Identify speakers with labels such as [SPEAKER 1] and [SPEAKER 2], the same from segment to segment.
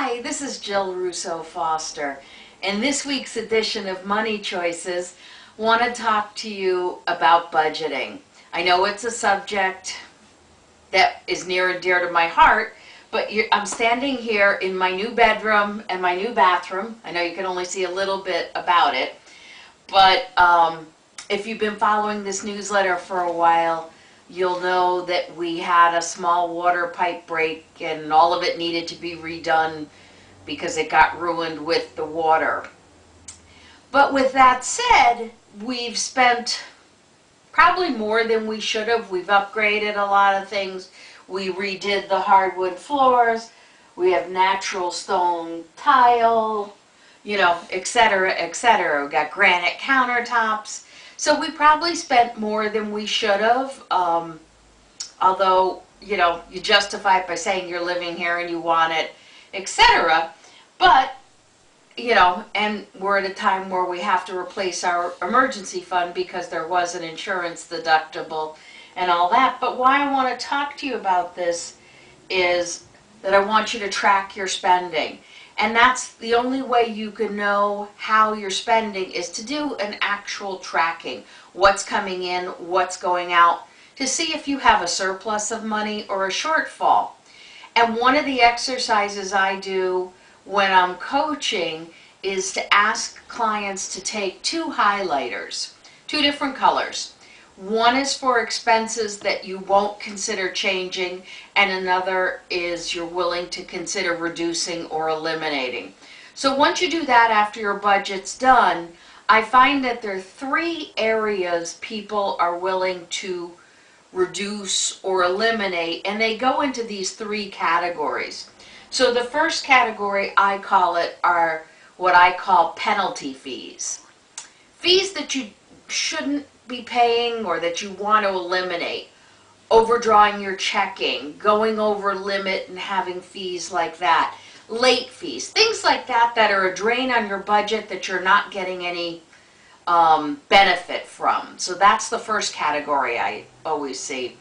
[SPEAKER 1] Hi, this is Jill Russo Foster. In this week's edition of Money Choices, I want to talk to you about budgeting. I know it's a subject that is near and dear to my heart, but I'm standing here in my new bedroom and my new bathroom. I know you can only see a little bit about it, but if you've been following this newsletter for a while, you'll know that we had a small water pipe break and all of it needed to be redone because it got ruined with the water. But with that said, we've spent probably more than we should have. We've upgraded a lot of things. We redid the hardwood floors. We have natural stone tile, etc., etc. We've got granite countertops. So we probably spent more than we should have, although, you justify it by saying you're living here and you want it, etc. But, and we're at a time where we have to replace our emergency fund because there was an insurance deductible and all that. But why I want to talk to you about this is that I want you to track your spending. And that's the only way you can know how you're spending is to do an actual tracking. What's coming in, what's going out, to see if you have a surplus of money or a shortfall. And one of the exercises I do when I'm coaching is to ask clients to take two highlighters, two different colors. One is for expenses that you won't consider changing, and another is you're willing to consider reducing or eliminating. So once you do that after your budget's done, I find that there are three areas people are willing to reduce or eliminate, and they go into these three categories. So the first category, I call it, are what I call penalty fees. Fees that you shouldn't be paying or that you want to eliminate. Overdrawing your checking, going over limit and having fees like that. Late fees, things like that that are a drain on your budget that you're not getting any benefit from. So that's the first category I always see.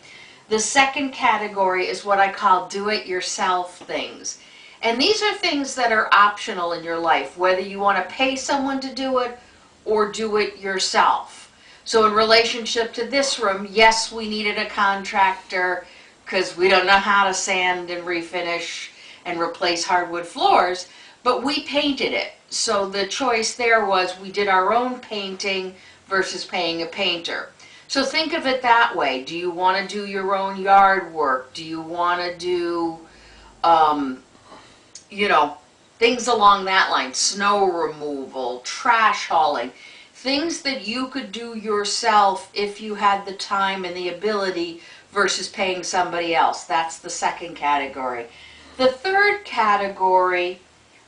[SPEAKER 1] The second category is what I call do-it-yourself things. And these are things that are optional in your life, whether you want to pay someone to do it or do it yourself. So in relationship to this room, yes, we needed a contractor because we don't know how to sand and refinish and replace hardwood floors, but we painted it. So the choice there was we did our own painting versus paying a painter. So think of it that way. Do you want to do your own yard work? Do you want to do, things along that line, snow removal, trash hauling? Things that you could do yourself if you had the time and the ability versus paying somebody else. That's the second category. The third category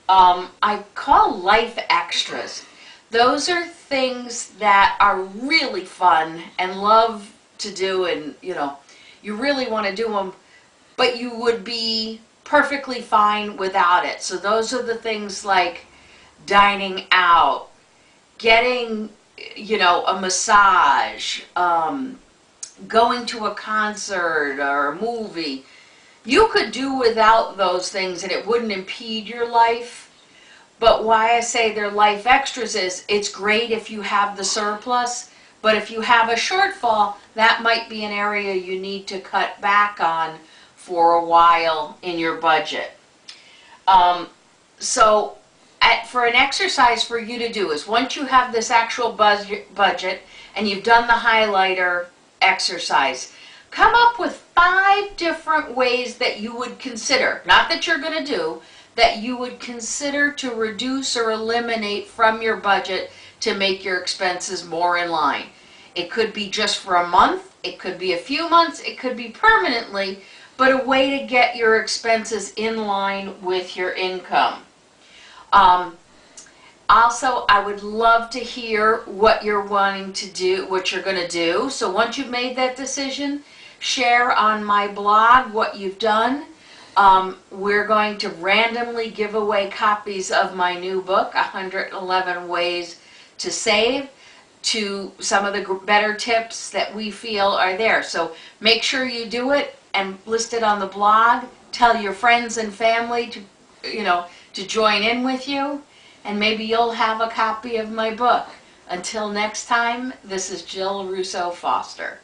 [SPEAKER 1] I call life extras. Those are things that are really fun and love to do, and you really want to do them, but you would be perfectly fine without it. So those are the things like dining out, getting, a massage, going to a concert or a movie. You could do without those things and it wouldn't impede your life. But why I say they're life extras is it's great if you have the surplus, but if you have a shortfall, that might be an area you need to cut back on for a while in your budget. For an exercise for you to do is once you have this actual budget and you've done the highlighter exercise, come up with 5 different ways that you would consider, not that you're going to do, that you would consider to reduce or eliminate from your budget to make your expenses more in line. It could be just for a month, it could be a few months, it could be permanently, but a way to get your expenses in line with your income. Also, I would love to hear what you're wanting to do, what you're going to do. So once you've made that decision, share on my blog what you've done. We're going to randomly give away copies of my new book, 111 Ways to Save, to some of the better tips that we feel are there. So make sure you do it and list it on the blog. Tell your friends and family to to join in with you, and maybe you'll have a copy of my book. Until next time, this is Jill Russo Foster.